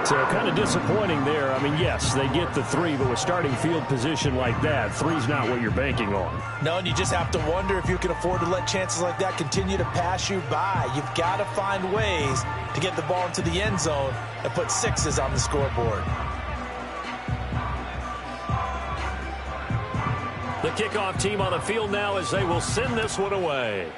So kind of disappointing there. I mean, yes, they get the 3, but with starting field position like that, 3's not what you're banking on. No, and you just have to wonder if you can afford to let chances like that continue to pass you by. You've got to find ways to get the ball into the end zone and put 6s on the scoreboard. The kickoff team on the field now as they will send this one away.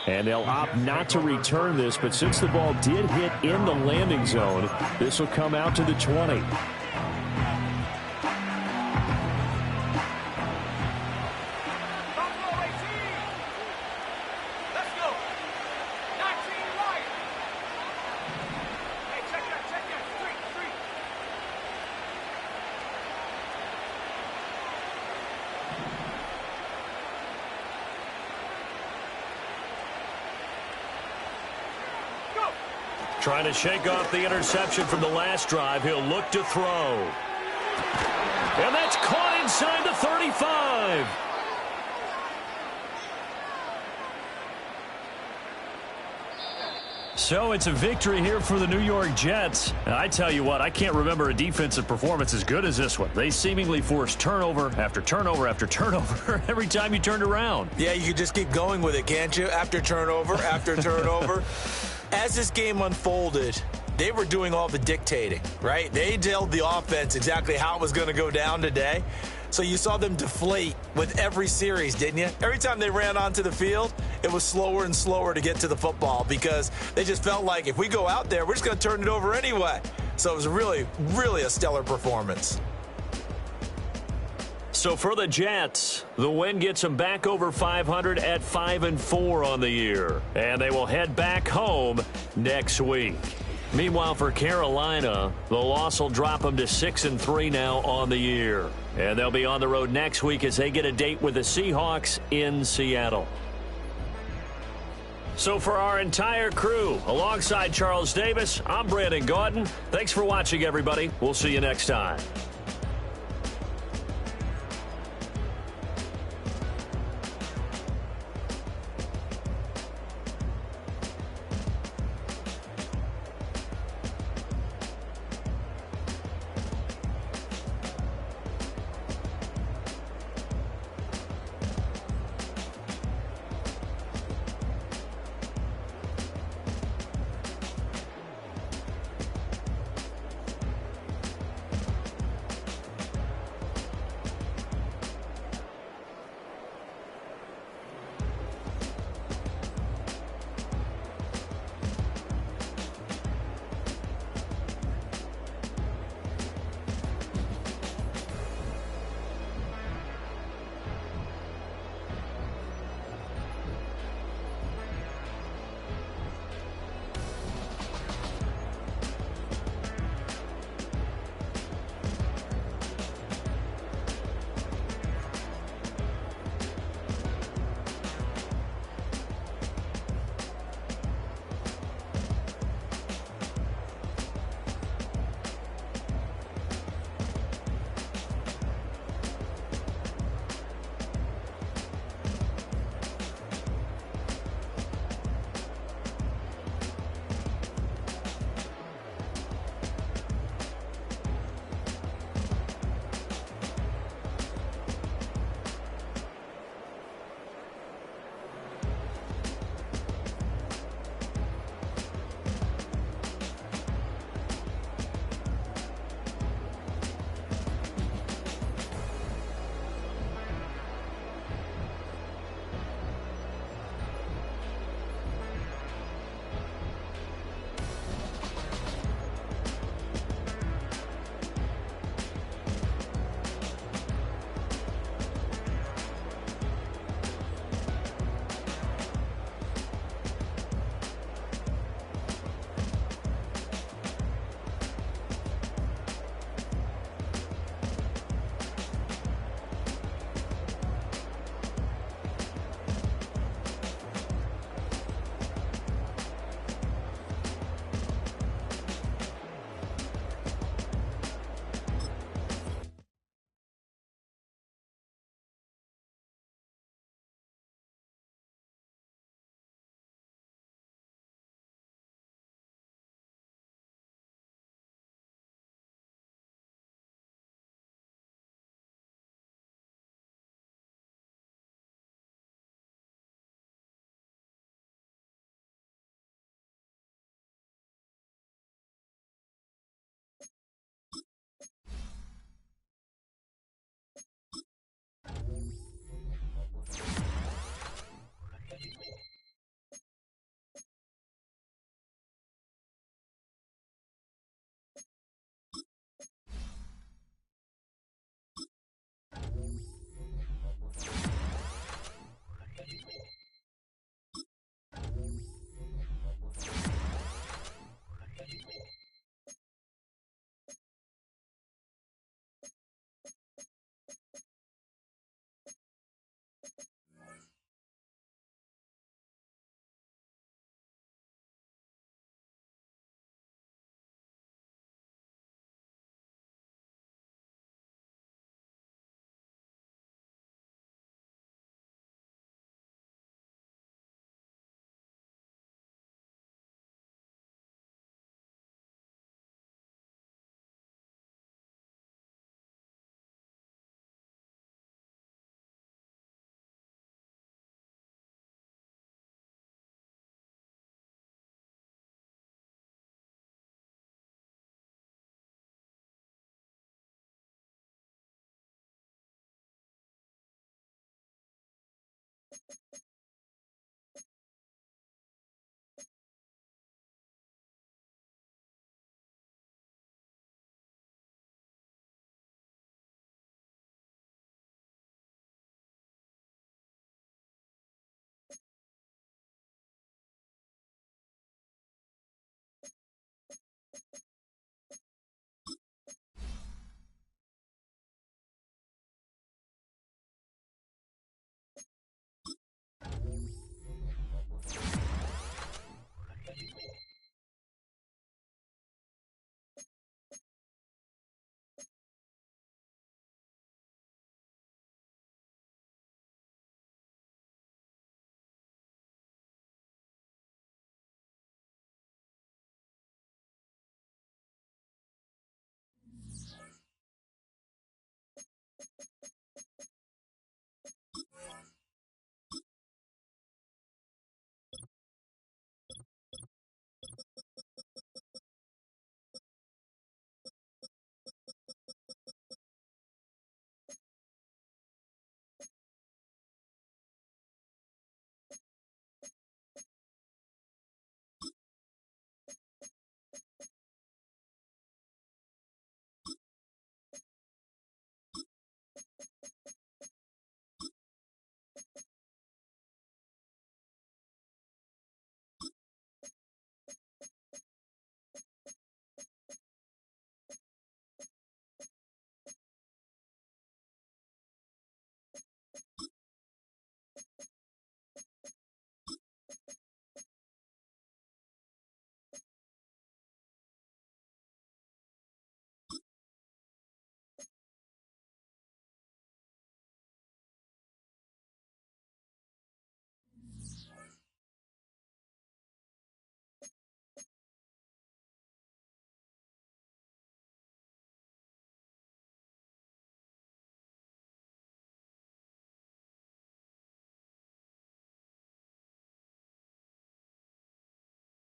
And they'll opt not to return this, but since the ball did hit in the landing zone, this will come out to the 20. Let's go. 19 right. Hey, check that. 3. Go. Trying to shake off the interception from the last drive. He'll look to throw. And that's caught inside the 35. So it's a victory here for the New York Jets. And I tell you what, I can't remember a defensive performance as good as this one. They seemingly forced turnover after turnover after turnover every time you turned around. Yeah, you could just keep going with it, can't you? After turnover, after turnover. As this game unfolded, they were doing all the dictating, right? They told the offense exactly how it was going to go down today. So you saw them deflate with every series, didn't you? Every time they ran onto the field, it was slower and slower to get to the football because they just felt like if we go out there, we're just going to turn it over anyway. So it was really, really a stellar performance. So for the Jets, the win gets them back over 500 at 5-4 on the year. And they will head back home next week. Meanwhile, for Carolina, the loss will drop them to 6-3 now on the year. And they'll be on the road next week as they get a date with the Seahawks in Seattle. So for our entire crew, alongside Charles Davis, I'm Brandon Gaudin. Thanks for watching, everybody. We'll see you next time.